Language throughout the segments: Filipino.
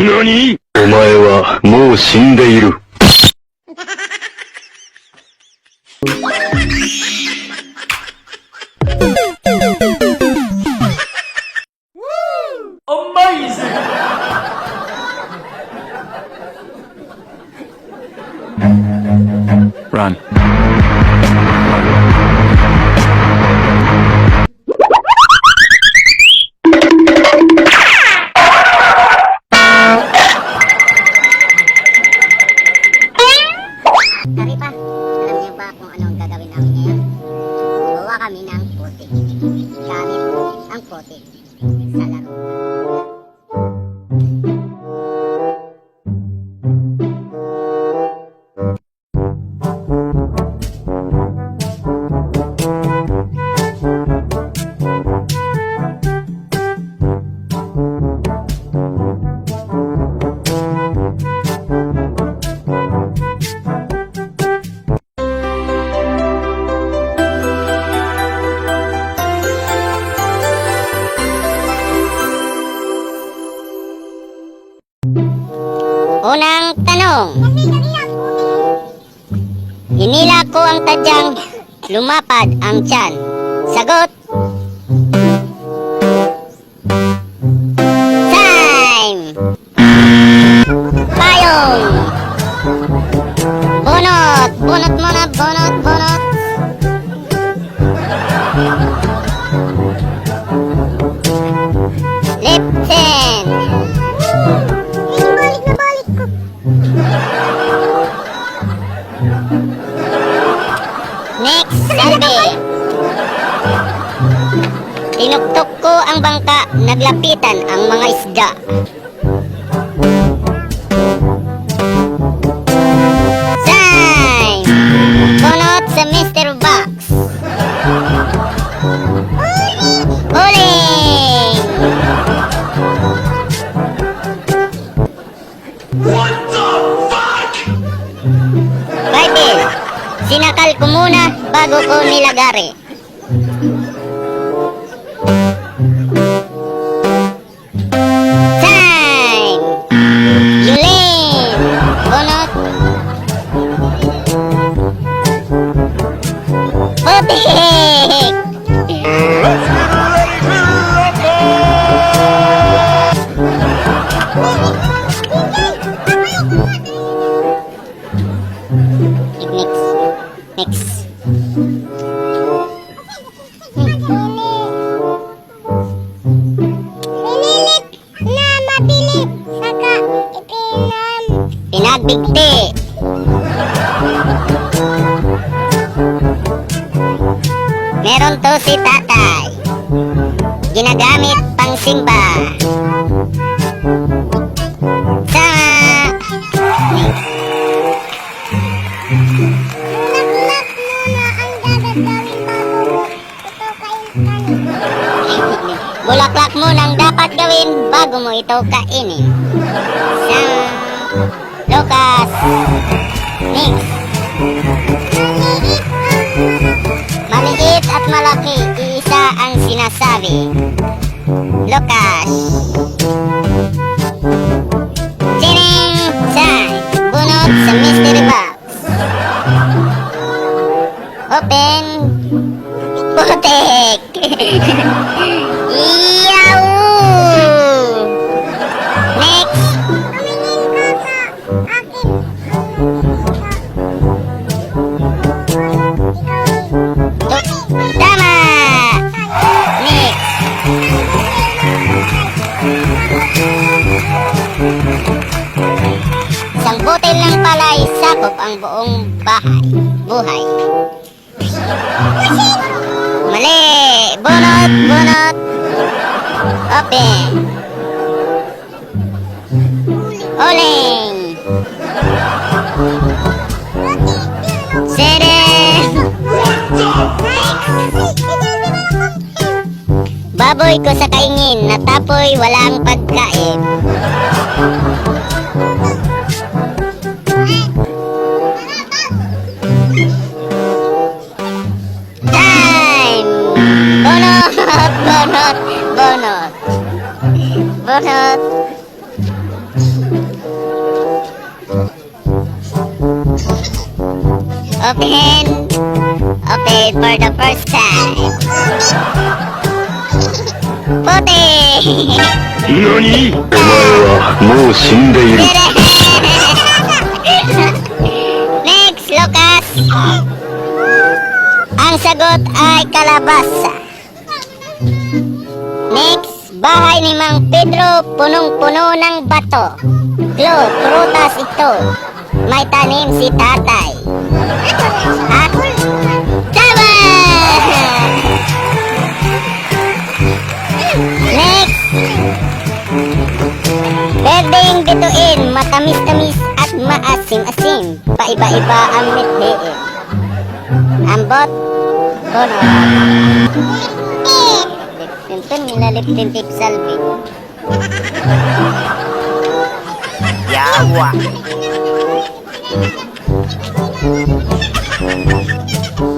何？お前はもう死んでいる。Run. Dari pa, alam niyo ba kung ano ang gagawin namin ngayon? Gumawa kami ng putik. Gamit ang putik sa laro. Unang tanong. Hinila ko ang tadyang, lumapad ang tiyan. Sagot. Time. Payong. Bunot. Bunot muna. Bunot. Bunot. Lipsin. Next, sabi. Tinuktok ko ang bangka, naglapitan ang mga isda. Time! Bunot sa Mr. Box. Uling! What the fuck? Bible, sinakal ko muna bago ko nilagari. Time! Yulin! Bunot! Putik! Next. Pinilit na mabilib saka pinagbigti. Meron to si tatay, ginagamit pang simba. Bulaklak mo nang dapat gawin bago mo ito kainin. Sa Lucas. Next. Maliit at malaki, iisa ang sinasabi. Lucas. Tining sign. Bunot sa mystery box. Open. Putik. Yahoo! Next. Tama! Next. Isang butil ng palay, sakop ang buong buhay. Mali! Bunot! Bunot! Open! Uling! Seren! Baboy ko sa kaingin, natapoy walang pagkain. Bonot. Open. Open for the first time. Puti. 何？お前はもう死んでいる。 Next, Lucas. Ang sagot ay kalabasa. Next, bahay ni Mang Pedro punong-puno ng bato. Clue, prutas ito. May tanim si tatay. Ha? Tama! Next, berdeng bituin, matamis-tamis at maasim-asim. Paiba-iba ang mithiin. Ambot, bono. Liptin nilaliptin tip salvi. Yawa.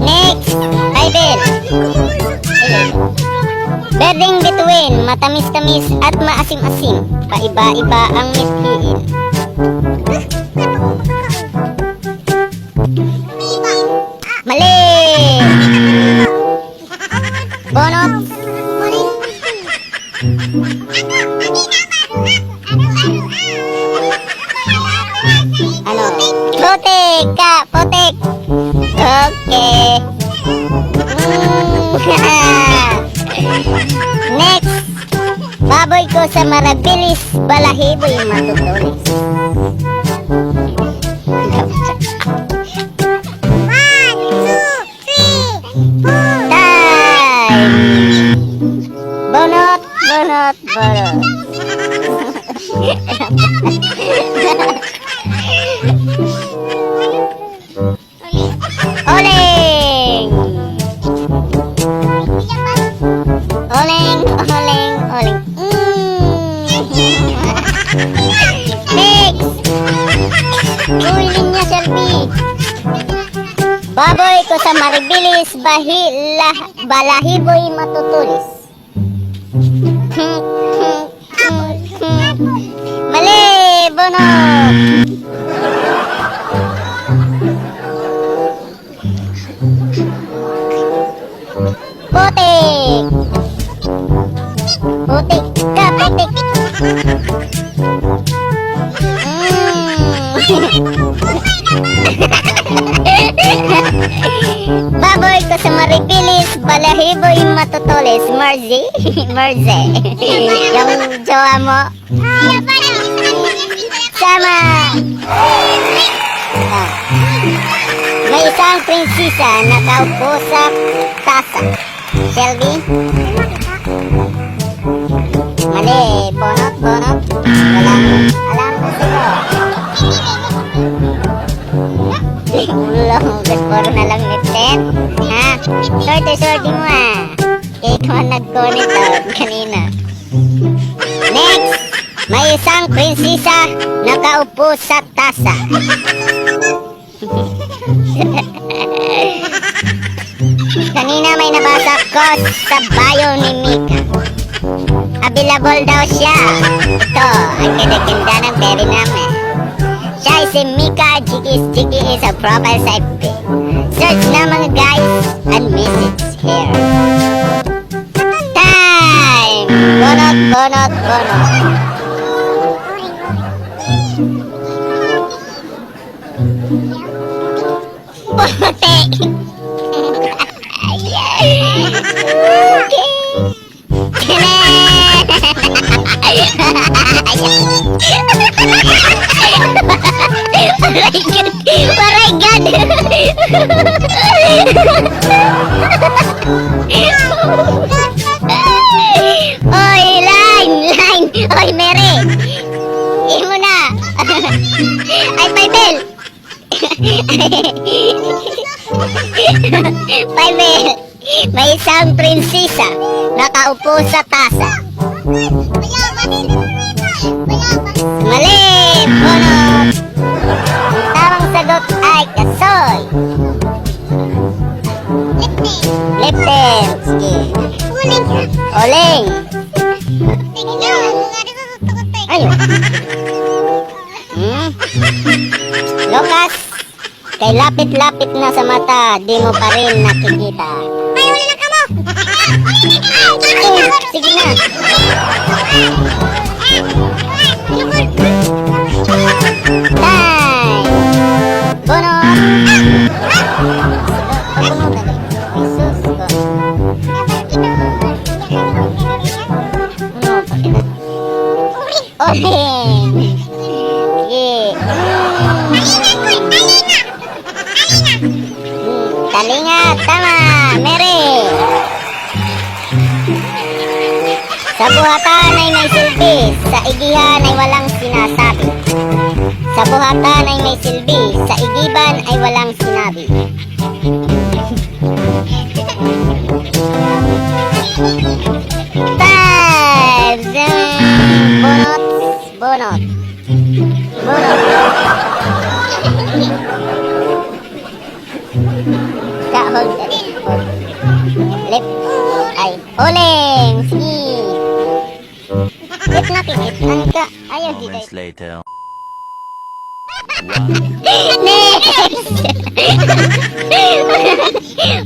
Next, Bible. Berdeng bituin, matamis-tamis at maasim-asim. Paiba-iba ang mithiin. Mali! Bonot! Ano? Putik ka! Putik! Okay. Next! Baboy ko sa marabilis, balahiboy matutulis. Time! Bonot! Bonot! Bonot! Oling! Oling! Oling! Oling! Next! Uling niya, Selfie! Baboy ko sa maribilis, balahiboy matutulis. Mali! Bonot! Putik! Putik ka, putik! Baboy ko sa maribilis, balahiboy matutulis. Marzi? Marzi. Yung jowa mo? Sama! Ah. May isang prinsesa nakaupo sa tasa. Shelby? Mali. Bonot, bonot. Alam ko sa'yo. Ulong, puro na lang nipten. Ha? Sorte mo ah. Ikaw ang nagkunit kanina. Next! May isang prinsesa nakaupo sa tasa. Kanina may nabasa ko sa bio ni Mika. Available daw siya. Ito, ang ganda-ganda ng baby namin. Siya ay si Mika Jiggy is a profile sa FB. Search na mga guys and message here. Time! Bonot, bonot, bonot. Puti! Waray God! Oy, line! Oy, Mary! Imo na! Ay, Paibel! Paibel! May isang prinsesa nakaupo sa tasa. Mali! Bonot! Tamang sagot ay kasoy. Lipten. Sige. Oling. Ayun. Lucas. Kay lapit-lapit na sa mata, di mo pa rin nakikita. Ay, uli na ka mo! Sige na. Time! Bunot! Jesus ko. Oling! Sige. Talinga, tama, Mary. Sa buhatan ay may silbi, sa igihan ay walang sinasabi. Sa buhatan ay may silbi, sa igiban ay walang sinabi. Time! Bunot, bunot. Bunot. Hold that. Left. Ay, uling. Sige. Wait, nakikitan ka. Ayaw, di tayo. later. Next!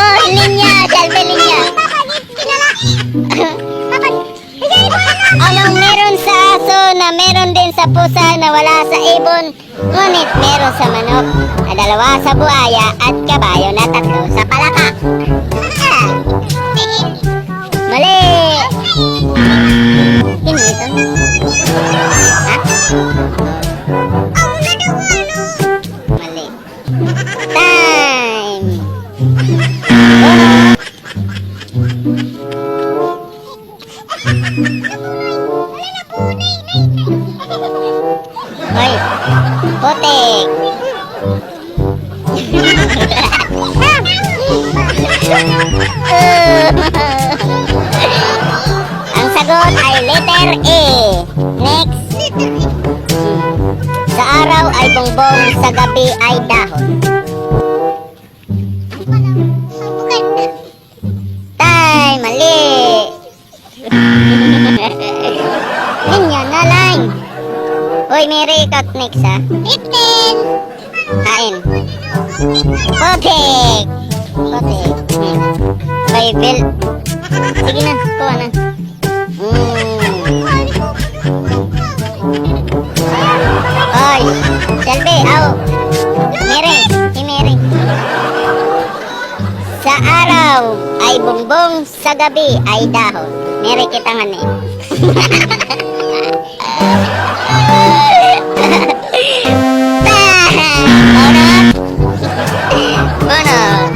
Oh, linya. Salve, linya. Anong meron sa aso na meron din sa pusa na wala sa ibon, ngunit meron sa manok, na dalawa sa buhaya at kabayo na tatlo sa palaka? Ah. Mali! Hindi ito. Ha? Mali. Time! Hoy, putik. Ang sagot ay letter A. Next. Sa araw ay bongbong, sa gabi ay dahon. Time, mali. Linya na line. Hoy, Mary, ikaw next ha. 15. Kain. Potek. Potek. Hoy, Bill. Sige na, kuha na. Hoy, Selby, aw. Mary, si Mary. Sa araw ay bongbong, sa gabi ay dahon. Mary, kita nga na eh. Bunot.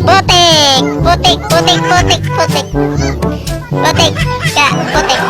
Putik, putik, putik, putik, putik. Putik, ka, putik.